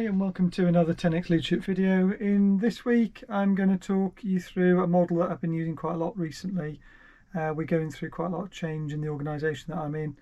Hi and welcome to another 10x leadership video. In this week I'm going to talk you through a model that I've been using quite a lot recently. We're going through quite a lot of change in the organisation that I'm in,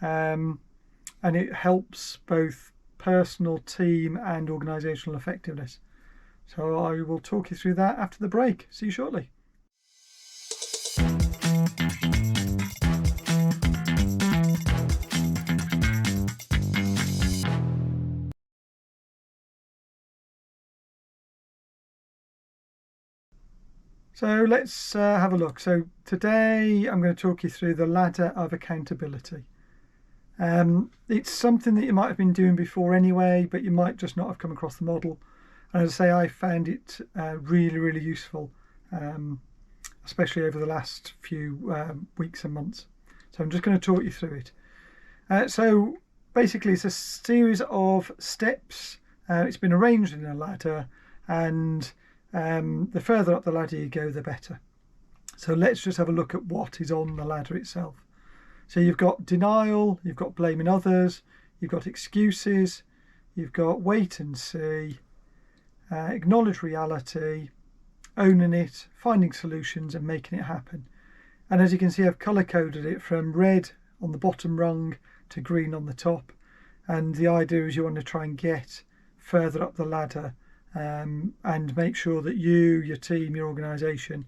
and it helps both personal, team and organisational effectiveness. So I will talk you through that after the break. See you shortly. So let's have a look. So today I'm going to talk you through the ladder of accountability. It's something that you might have been doing before anyway, but you might just not have come across the model. And as I say, I found it really useful, especially over the last few weeks and months. So I'm just going to talk you through it. So basically it's a series of steps. It's been arranged in a ladder, and the further up the ladder you go, the better. So let's just have a look at what is on the ladder itself. So you've got denial, you've got blaming others, you've got excuses, you've got wait and see, acknowledge reality, owning it, finding solutions and making it happen. And as you can see, I've color coded it from red on the bottom rung to green on the top. And the idea is you want to try and get further up the ladder and make sure that you, your team, your organisation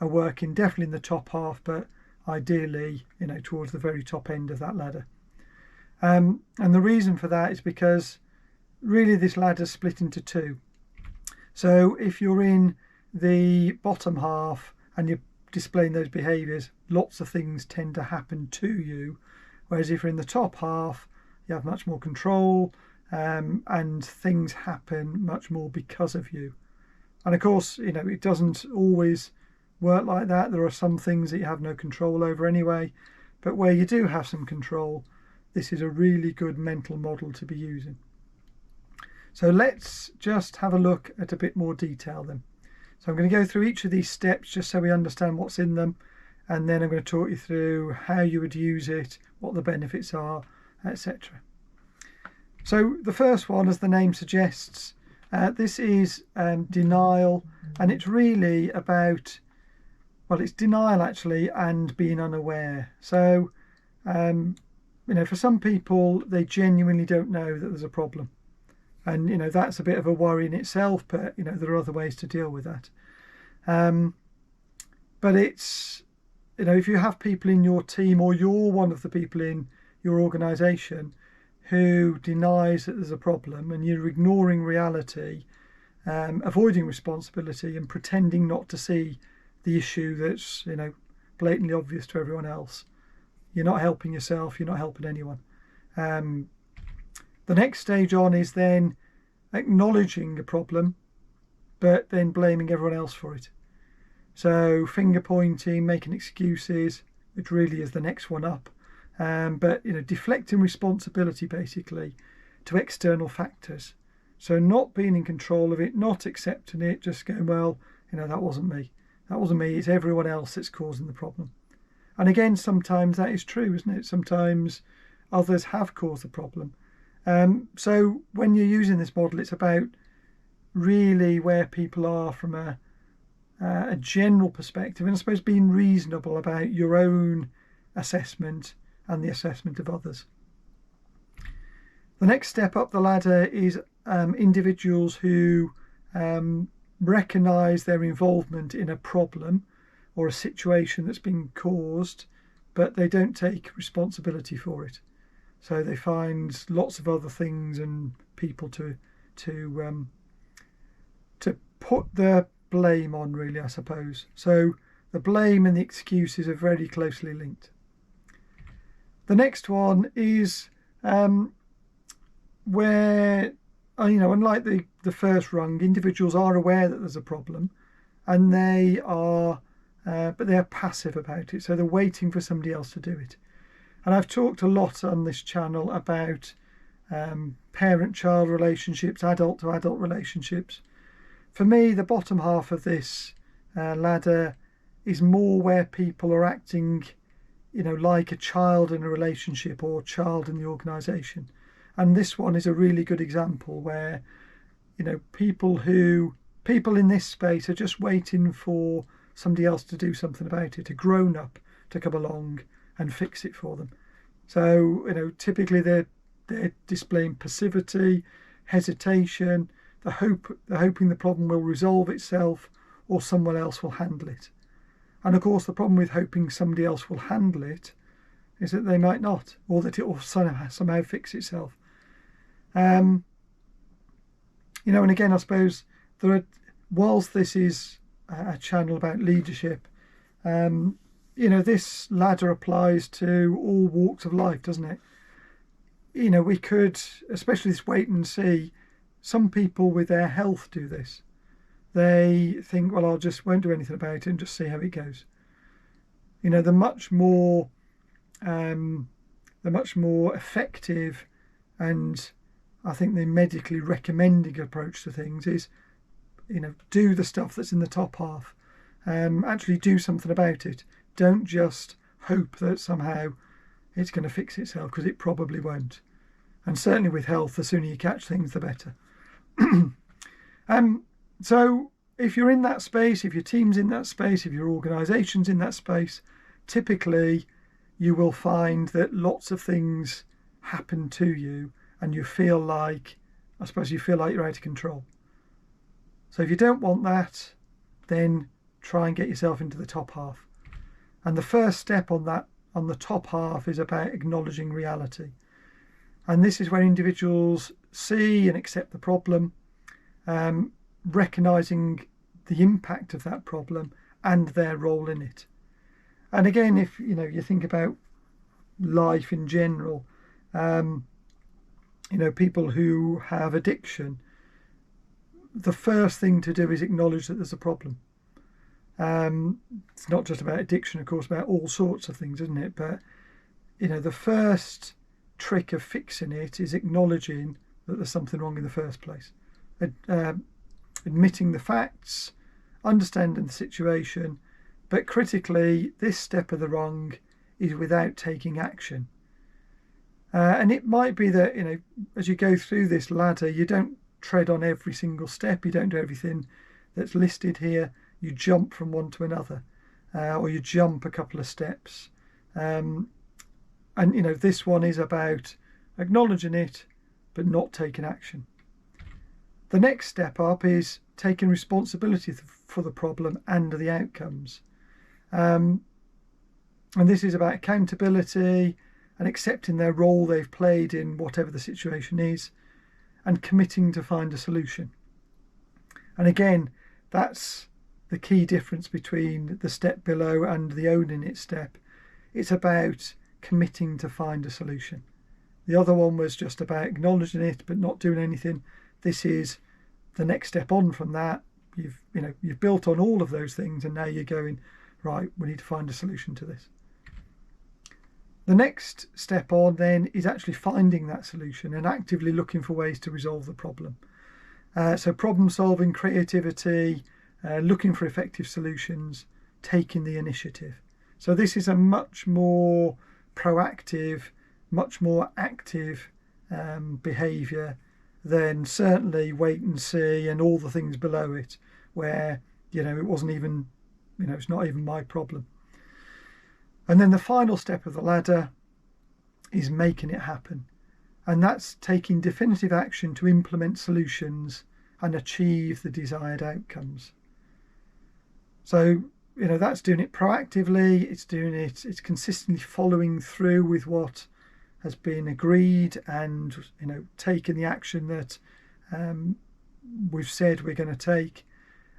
are working definitely in the top half, but ideally, towards the very top end of that ladder. And the reason for that is because really this ladder is split into two. So if you're in the bottom half and you're displaying those behaviours, lots of things tend to happen to you, whereas if you're in the top half, you have much more control, and things happen much more because of you. And of course, it doesn't always work like that. There are some things that you have no control over anyway, but where you do have some control, this is a really good mental model to be using. So let's just have a look at a bit more detail then. So I'm going to go through each of these steps just so we understand what's in them, and then I'm going to talk you through how you would use it, what the benefits are, etc. So the first one, as the name suggests, this is denial, and it's really about, well, it's denial actually and being unaware. So for some people, they genuinely don't know that there's a problem, and that's a bit of a worry in itself, but there are other ways to deal with that. But it's, if you have people in your team, or you're one of the people in your organisation who denies that there's a problem, and you're ignoring reality, avoiding responsibility and pretending not to see the issue that's blatantly obvious to everyone else, you're not helping yourself, you're not helping anyone. The next stage on is then acknowledging a problem, but then blaming everyone else for it. So finger pointing, making excuses, which really is the next one up. But deflecting responsibility basically to external factors. So not being in control of it, not accepting it, just going, well, that wasn't me. That wasn't me, it's everyone else that's causing the problem. And again, sometimes that is true, isn't it? Sometimes others have caused the problem. So when you're using this model, it's about really where people are from a general perspective, and I suppose being reasonable about your own assessment and the assessment of others. The next step up the ladder is individuals who recognise their involvement in a problem or a situation that's been caused, but they don't take responsibility for it. So they find lots of other things and people to put the blame on, really, I suppose. So the blame and the excuses are very closely linked. The next one is where, unlike the first rung, individuals are aware that there's a problem, and they are, but they are passive about it. So they're waiting for somebody else to do it. And I've talked a lot on this channel about parent-child relationships, adult-to-adult relationships. For me, the bottom half of this ladder is more where people are acting like a child in a relationship or child in the organisation. And this one is a really good example where people in this space are just waiting for somebody else to do something about it, a grown up to come along and fix it for them. So typically they're displaying passivity, hesitation, they're hoping the problem will resolve itself or someone else will handle it. And of course the problem with hoping somebody else will handle it is that they might not, or that it will somehow fix itself. And again, I suppose whilst this is a channel about leadership, this ladder applies to all walks of life, doesn't it? We could, especially this wait and see, some people with their health do this. They think, well, won't do anything about it and just see how it goes. The much more effective and I think the medically recommending approach to things is, do the stuff that's in the top half. Actually do something about it. Don't just hope that somehow it's going to fix itself, because it probably won't. And certainly with health, the sooner you catch things, the better. So if you're in that space, if your team's in that space, if your organisation's in that space, typically you will find that lots of things happen to you and you feel like you're out of control. So if you don't want that, then try and get yourself into the top half. And the first step on the top half is about acknowledging reality. And this is where individuals see and accept the problem, recognising the impact of that problem and their role in it. And again, if you think about life in general, people who have addiction, the first thing to do is acknowledge that there's a problem. It's not just about addiction, of course, about all sorts of things, isn't it? But the first trick of fixing it is acknowledging that there's something wrong in the first place, admitting the facts, understanding the situation, but critically, this step of the rung is without taking action. And it might be that as you go through this ladder, you don't tread on every single step, you don't do everything that's listed here. You jump from one to another, or you jump a couple of steps. And this one is about acknowledging it, but not taking action. The next step up is taking responsibility for the problem and the outcomes. And this is about accountability and accepting their role they've played in whatever the situation is, and committing to find a solution. And again, that's the key difference between the step below and the owning it step. It's about committing to find a solution. The other one was just about acknowledging it but not doing anything. This is the next step on from that. You've built on all of those things, and now you're going, right, we need to find a solution to this. The next step on then is actually finding that solution and actively looking for ways to resolve the problem. So problem solving, creativity, looking for effective solutions, taking the initiative. So this is a much more proactive, much more active behaviour than certainly wait and see and all the things below it, where it wasn't even, it's not even my problem. And then the final step of the ladder is making it happen. And that's taking definitive action to implement solutions and achieve the desired outcomes. So, that's doing it proactively, it's consistently following through with what has been agreed and, taking the action that we've said we're going to take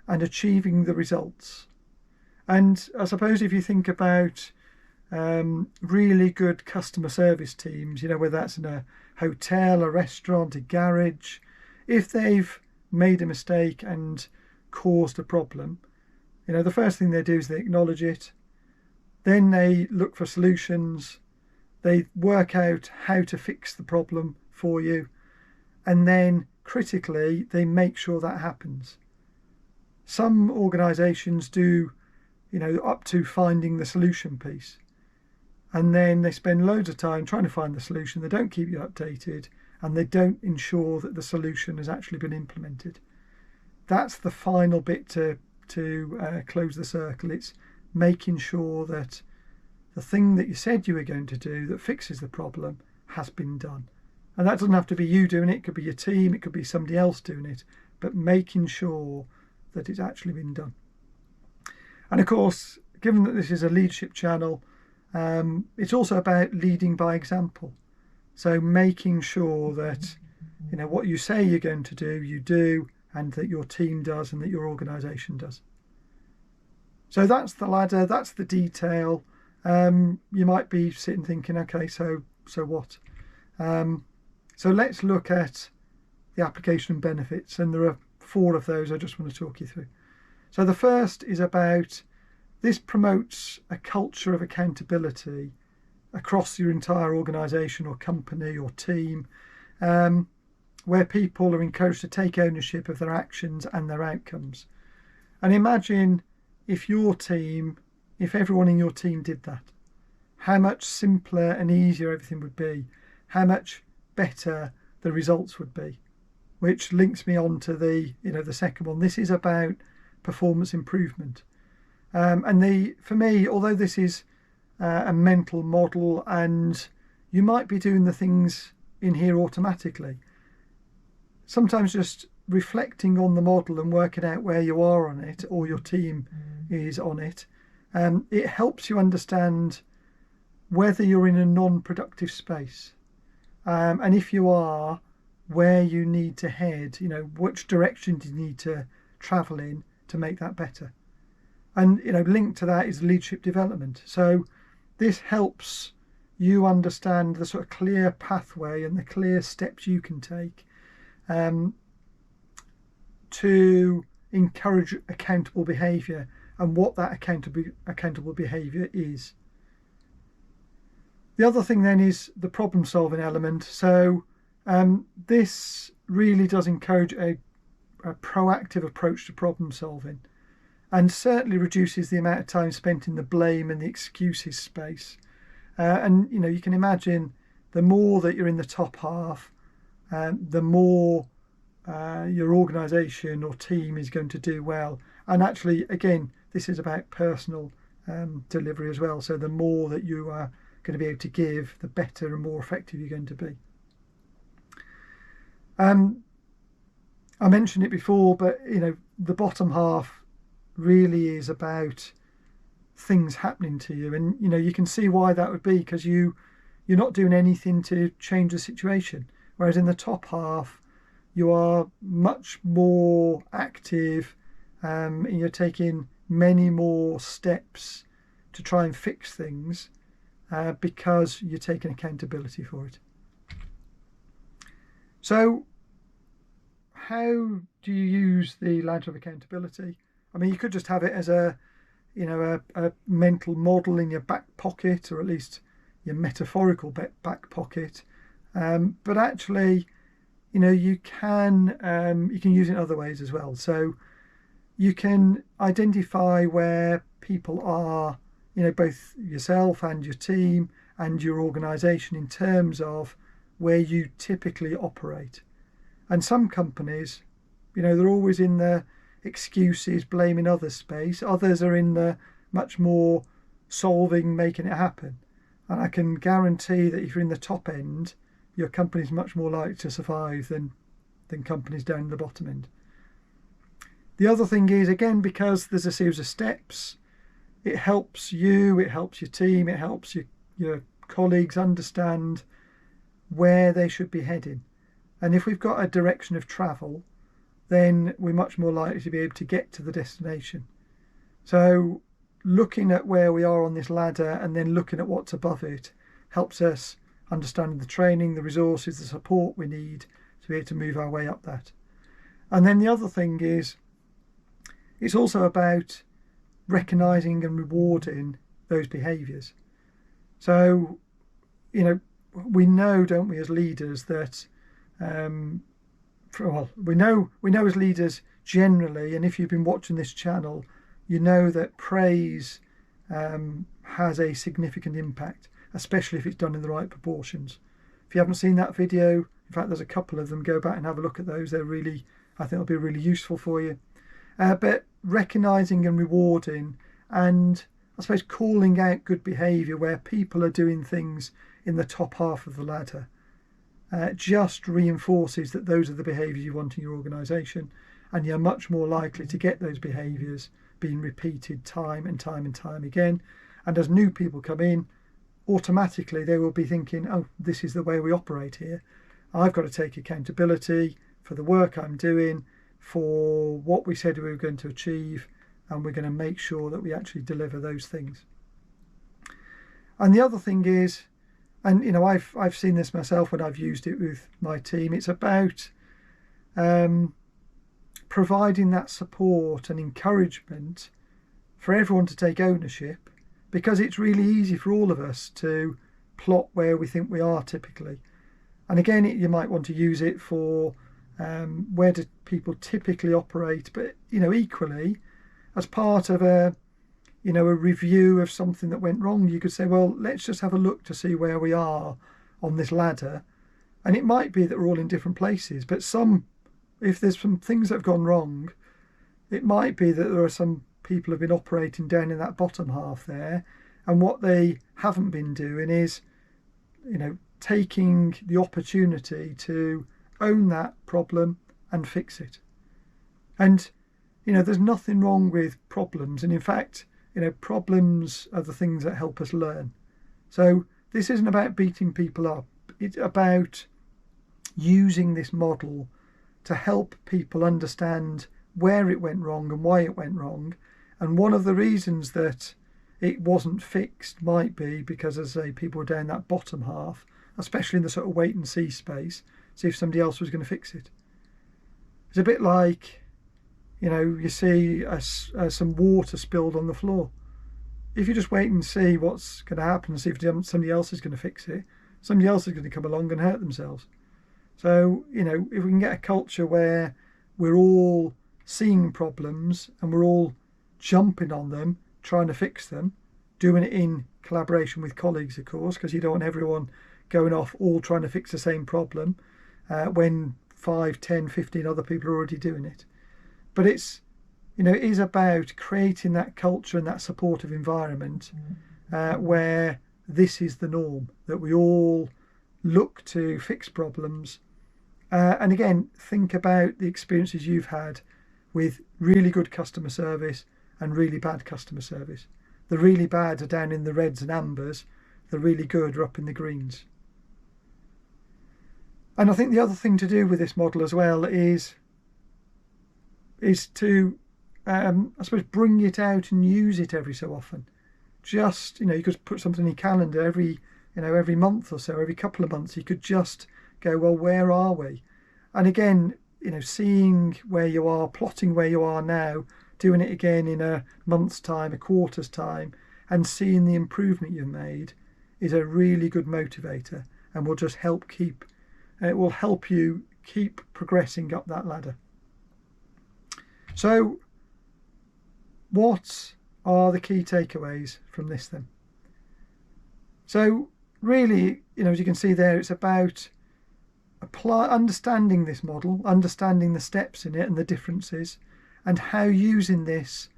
and achieving the results. And I suppose if you think about really good customer service teams, whether that's in a hotel, a restaurant, a garage, if they've made a mistake and caused a problem, the first thing they do is they acknowledge it, then they look for solutions, they work out how to fix the problem for you, and then critically they make sure that happens. Some organisations do up to finding the solution piece, and then they spend loads of time trying to find the solution. They don't keep you updated, and they don't ensure that the solution has actually been implemented. That's the final bit to close the circle. It's making sure that the thing that you said you were going to do that fixes the problem has been done. And that doesn't have to be you doing it, it could be your team, it could be somebody else doing it, but making sure that it's actually been done. And of course, given that this is a leadership channel, it's also about leading by example. So making sure that what you say you're going to do, you do, and that your team does, and that your organisation does. So that's the ladder, that's the detail. You might be sitting thinking, okay, so what? So let's look at the application and benefits, and there are 4 of those I just want to talk you through. So the first is about this promotes a culture of accountability across your entire organisation or company or team, where people are encouraged to take ownership of their actions and their outcomes. And imagine if everyone in your team did that, how much simpler and easier everything would be, how much better the results would be. Which links me on to the second one. This is about performance improvement. And for me, although this is a mental model and you might be doing the things in here automatically, sometimes just reflecting on the model and working out where you are on it or your team is on it, it helps you understand whether you're in a non-productive space, and if you are, where you need to head, which direction do you need to travel in to make that better. And linked to that is leadership development. So this helps you understand the sort of clear pathway and the clear steps you can take to encourage accountable behaviour and what that accountable behaviour is. The other thing then is the problem solving element. So this really does encourage a proactive approach to problem solving, and certainly reduces the amount of time spent in the blame and the excuses space. And you can imagine the more that you're in the top half, the more your organisation or team is going to do well. And actually, again, this is about personal delivery as well. So the more that you are going to be able to give, the better and more effective you're going to be. I mentioned it before, but the bottom half really is about things happening to you, and you can see why that would be, because you're not doing anything to change the situation, whereas in the top half you are much more active, and you're taking many more steps to try and fix things because you're taking accountability for it. So how do you use the ladder of accountability? I mean, you could just have it as a mental model in your back pocket, or at least your metaphorical back pocket. But actually, you can use it in other ways as well. So you can identify where people are, both yourself and your team and your organisation, in terms of where you typically operate. And some companies, they're always in the excuses, blaming others space. Others are in the much more solving, making it happen. And I can guarantee that if you're in the top end, your company's much more likely to survive than companies down the bottom end. The other thing is, again, because there's a series of steps, it helps you, it helps your team, it helps your colleagues understand where they should be heading. And if we've got a direction of travel, then we're much more likely to be able to get to the destination. So looking at where we are on this ladder and then looking at what's above it helps us understand the training, the resources, the support we need to be able to move our way up that. And then the other thing is, it's also about recognising and rewarding those behaviours. So, we know, don't we, as leaders, that we know as leaders generally, and if you've been watching this channel, you know that praise has a significant impact, especially if it's done in the right proportions. If you haven't seen that video, In fact, there's a couple of them. Go back and have a look at those. They're really, I think they'll be really useful for you. But recognising and rewarding, and I suppose calling out good behaviour where people are doing things in the top half of the ladder just reinforces that those are the behaviours you want in your organisation, and you're much more likely to get those behaviours being repeated time and time and time again. And as new people come in, automatically they will be thinking, oh, this is the way we operate here. I've got to take accountability for the work I'm doing, for what we said we were going to achieve, and we're going to make sure that we actually deliver those things. And the other thing is, and you know, I've seen this myself when I've used it with my team, it's about providing that support and encouragement for everyone to take ownership, because it's really easy for all of us to plot where we think we are typically. And again, you might want to use it for where do people typically operate, but you know, equally as part of a review of something that went wrong, you could say, well, let's just have a look to see where we are on this ladder. And it might be that we're all in different places, but if there's some things that have gone wrong, it might be that there are some people who have been operating down in that bottom half there, and what they haven't been doing is, taking the opportunity to own that problem and fix it. And there's nothing wrong with problems, and in fact, problems are the things that help us learn. So this isn't about beating people up, it's about using this model to help people understand where it went wrong and why it went wrong. And one of the reasons that it wasn't fixed might be because, as I say, people were down that bottom half, especially in the sort of wait and see space, see if somebody else was going to fix it. It's a bit like, you see some water spilled on the floor. If you just wait and see what's going to happen and see if somebody else is going to fix it, somebody else is going to come along and hurt themselves. So, if we can get a culture where we're all seeing problems and we're all jumping on them, trying to fix them, doing it in collaboration with colleagues, of course, because you don't want everyone going off all trying to fix the same problem when 5, 10, 15 other people are already doing it. But it is about creating that culture and that supportive environment where this is the norm, that we all look to fix problems. And again, think about the experiences you've had with really good customer service and really bad customer service. The really bad are down in the reds and ambers, the really good are up in the greens. And I think the other thing to do with this model as well is to, I suppose, bring it out and use it every so often. Just, you could put something in your calendar every month or so, every couple of months, you could just go, well, where are we? And again, seeing where you are, plotting where you are now, doing it again in a month's time, a quarter's time, and seeing the improvement you've made is a really good motivator, and will just help you keep progressing up that ladder. So what are the key takeaways from this then? So really, as you can see there, it's about understanding this model, understanding the steps in it and the differences, and how using this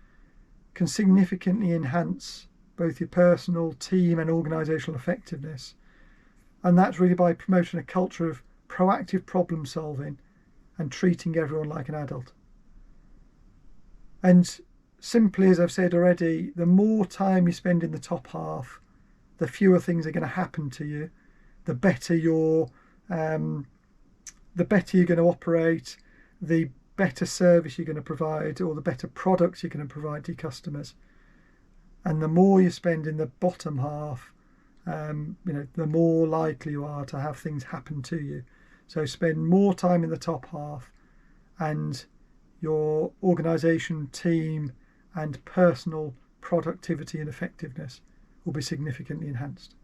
can significantly enhance both your personal, team and organisational effectiveness. And that's really by promoting a culture of proactive problem solving and treating everyone like an adult. And simply, as I've said already, the more time you spend in the top half, the fewer things are going to happen to you, the better you're going to operate, the better service you're going to provide, or the better products you're going to provide to your customers. And the more you spend in the bottom half, the more likely you are to have things happen to you. So spend more time in the top half, and your organisation, team and personal productivity and effectiveness will be significantly enhanced.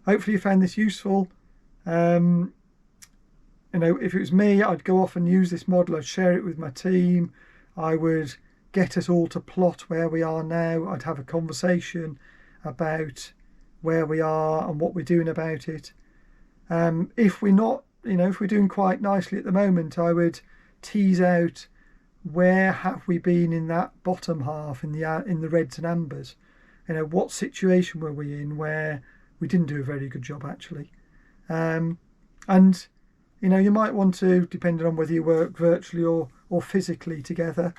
Hopefully you found this useful. If it was me, I'd go off and use this model, I'd share it with my team, I would get us all to plot where we are now, I'd have a conversation about where we are and what we're doing about it. If we're not, if we're doing quite nicely at the moment, I would tease out where have we been in that bottom half in the reds and ambers. What situation were we in where we didn't do a very good job actually. And you might want to, depending on whether you work virtually or physically together,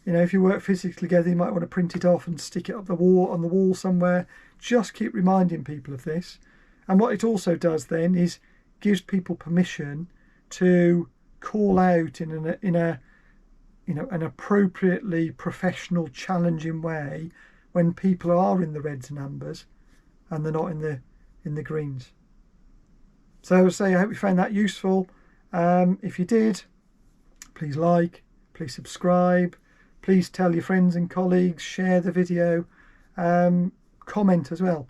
if you work physically together, you might want to print it off and stick it up on the wall somewhere. Just keep reminding people of this. And what it also does then is gives people permission to call out in an appropriately professional, challenging way when people are in the reds and ambers and they're not in the greens. So I hope you found that useful. If you did, please like, please subscribe, please tell your friends and colleagues, share the video, comment as well.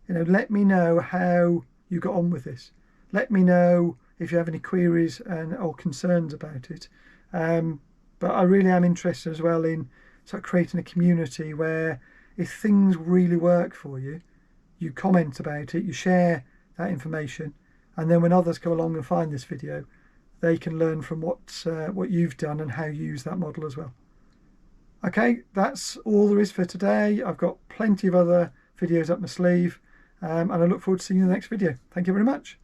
Let me know how you got on with this. Let me know if you have any queries or concerns about it. But I really am interested as well in sort of creating a community where if things really work for you, you comment about it, you share that information, and then when others come along and find this video, they can learn from what you've done and how you use that model as well. Okay, that's all there is for today. I've got plenty of other videos up my sleeve, and I look forward to seeing you in the next video. Thank you very much.